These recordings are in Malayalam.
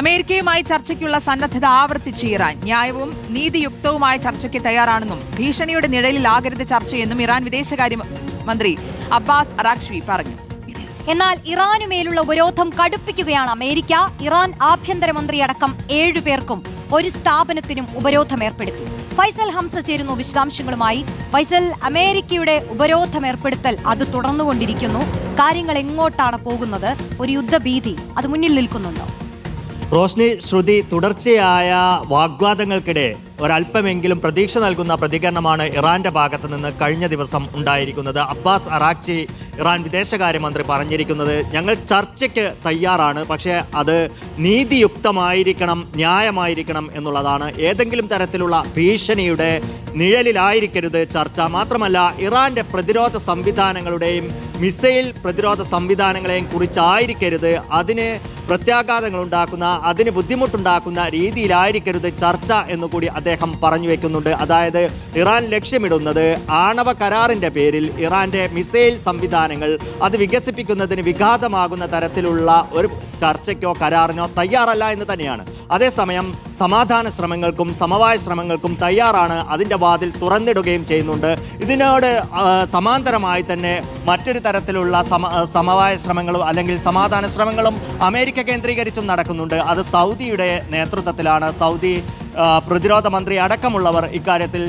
അമേരിക്കയുമായി ചർച്ചയ്ക്കുള്ള സന്നദ്ധത ആവർത്തിച്ച് ഇറാൻ. ന്യായവും നീതിയുക്തവുമായ ചർച്ചയ്ക്ക് തയ്യാറാണെന്നും ഭീഷണിയുടെ നിഴലിലാകരുത് ചർച്ചയെന്നും ഇറാൻ വിദേശകാര്യമന്ത്രി അബ്ബാസ് അറാഖ്ചി പറഞ്ഞു. എന്നാൽ ഇറാനുമേലുള്ള ഉപരോധം കടുപ്പിക്കുകയാണ് അമേരിക്ക. ഇറാൻ ആഭ്യന്തരമന്ത്രി അടക്കം 7 പേർക്കും ഒരു സ്ഥാപനത്തിനും ഉപരോധം ഏർപ്പെടുത്തി. ഫൈസൽ ഹംസ ചേരുന്നു വിശദാംശങ്ങളുമായി. ഫൈസൽ, അമേരിക്കയുടെ ഉപരോധം ഏർപ്പെടുത്തൽ അത് തുടർന്നുകൊണ്ടിരിക്കുന്നു. കാര്യങ്ങൾ എങ്ങോട്ടാണ് പോകുന്നത്? ഒരു യുദ്ധഭീതി അത് മുന്നിൽ നിൽക്കുന്നുണ്ടോ? റോഷ്നി, ശ്രുതി, തുടർച്ചയായ വാഗ്വാദങ്ങൾക്കിടെ ഒരല്പമെങ്കിലും പ്രതീക്ഷ നൽകുന്ന പ്രതികരണമാണ് ഇറാന്റെ ഭാഗത്ത് നിന്ന് കഴിഞ്ഞ ദിവസം ഉണ്ടായിരിക്കുന്നത്. അബ്ബാസ് അറാഖ്ചി, ഇറാൻ വിദേശകാര്യമന്ത്രി, പറഞ്ഞിരിക്കുന്നത് ഞങ്ങൾ ചർച്ചയ്ക്ക് തയ്യാറാണ്, പക്ഷേ അത് നീതിയുക്തമായിരിക്കണം, ന്യായമായിരിക്കണം എന്നുള്ളതാണ്. ഏതെങ്കിലും തരത്തിലുള്ള ഭീഷണിയുടെ നിഴലിലായിരിക്കരുത് ചർച്ച. മാത്രമല്ല, ഇറാന്റെ പ്രതിരോധ സംവിധാനങ്ങളുടെയും മിസൈൽ പ്രതിരോധ സംവിധാനങ്ങളെയും കുറിച്ചായിരിക്കരുത്, അതിന് പ്രത്യാഘാതങ്ങൾ ഉണ്ടാക്കുന്ന, അതിന് ബുദ്ധിമുട്ടുണ്ടാക്കുന്ന രീതിയിലായിരിക്കരുത് ചർച്ച എന്നുകൂടി അദ്ദേഹം പറഞ്ഞു വെക്കുന്നുണ്ട്. അതായത് ഇറാൻ ലക്ഷ്യമിടുന്നത് ആണവ കരാറിന്റെ പേരിൽ ഇറാന്റെ മിസൈൽ സംവിധാനങ്ങൾ അത് വികസിപ്പിക്കുന്നതിന് വിഘാതമാകുന്ന തരത്തിലുള്ള ഒരു ചർച്ചയ്ക്കോ കരാറിനോ തയ്യാറല്ല എന്ന് തന്നെയാണ്. അതേസമയം സമാധാന ശ്രമങ്ങൾക്കും സമവായ ശ്രമങ്ങൾക്കും തയ്യാറാണ്, അതിൻ്റെ വാതിൽ തുറന്നിടുകയും ചെയ്യുന്നുണ്ട്. ഇതിനോട് സമാന്തരമായി തന്നെ മറ്റൊരു തരത്തിലുള്ള സമവായ ശ്രമങ്ങളും അല്ലെങ്കിൽ സമാധാന ശ്രമങ്ങളും അമേരിക്ക കേന്ദ്രീകരിച്ചും നടക്കുന്നുണ്ട്. അത് സൗദിയുടെ നേതൃത്വത്തിലാണ്. സൗദി പ്രതിരോധ മന്ത്രി അടക്കമുള്ളവർ ഇക്കാര്യത്തിൽ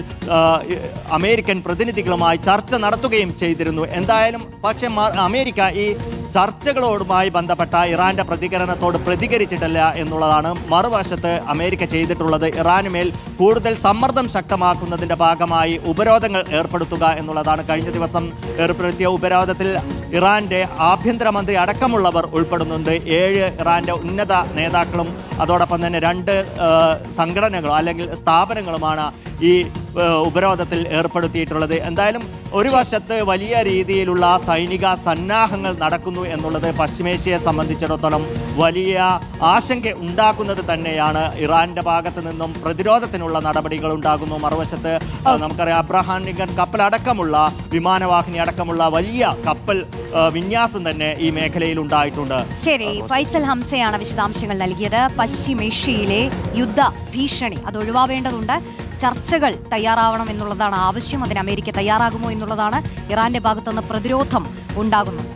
അമേരിക്കൻ പ്രതിനിധികളുമായി ചർച്ച നടത്തുകയും ചെയ്തിരുന്നു. എന്തായാലും പക്ഷേ അമേരിക്ക ഈ ചർച്ചകളോടുമായി ബന്ധപ്പെട്ട ഇറാന്റെ പ്രതികരണത്തോട് പ്രതികരിച്ചിട്ടില്ല എന്നുള്ളതാണ്. മറുവശത്ത് അമേരിക്ക ചെയ്തിട്ടുള്ളത് ഇറാനുമേൽ കൂടുതൽ സമ്മർദ്ദം ശക്തമാക്കുന്നതിന്റെ ഭാഗമായി ഉപരോധങ്ങൾ ഏർപ്പെടുത്തുക എന്നുള്ളതാണ്. കഴിഞ്ഞ ദിവസം ഏർപ്പെടുത്തിയ ഉപരോധത്തിൽ ഇറാന്റെ ആഭ്യന്തരമന്ത്രി അടക്കമുള്ളവർ ഉൾപ്പെടുന്നുണ്ട്. 7 ഇറാന്റെ ഉന്നത നേതാക്കളും അതോടൊപ്പം തന്നെ 2 സംഘടനകളോ അല്ലെങ്കിൽ സ്ഥാപനങ്ങളുമാണ് ഈ ഉപരോധത്തിൽ ഏർപ്പെടുത്തിയിട്ടുള്ളത്. എന്തായാലും ഒരു വശത്ത് വലിയ രീതിയിലുള്ള സൈനിക സന്നാഹങ്ങൾ നടക്കുന്നു എന്നുള്ളത് പശ്ചിമേഷ്യയെ സംബന്ധിച്ചിടത്തോളം വലിയ ആശങ്ക ഉണ്ടാക്കുന്നത് തന്നെയാണ്. ഇറാന്റെ ഭാഗത്ത് നിന്നും പ്രതിരോധത്തിനുള്ള നടപടികൾ ഉണ്ടാകുന്നു. മറുവശത്ത് നമുക്കറിയാം, അബ്രഹാം ലിങ്കൺ കപ്പലടക്കമുള്ള വിമാനവാഹിനി അടക്കമുള്ള വലിയ കപ്പൽ വിന്യാസം തന്നെ ഈ മേഖലയിൽ ഉണ്ടായിട്ടുണ്ട്. ശരി, ഫൈസൽ ഹംസയാണ് വിശദാംശങ്ങൾ നൽകിയത്. പശ്ചിമേഷ്യയിലെ യുദ്ധ ഭീഷണി അത് ഒഴിവാവേണ്ടതുണ്ട്. ചർച്ചകൾ തയ്യാറാവണം എന്നുള്ളതാണ് ആവശ്യം. അതിന് അമേരിക്ക തയ്യാറാകുമോ എന്നുള്ളതാണ്. ഇറാന്റെ ഭാഗത്തുനിന്ന് പ്രതിരോധം ഉണ്ടാകുന്നത്.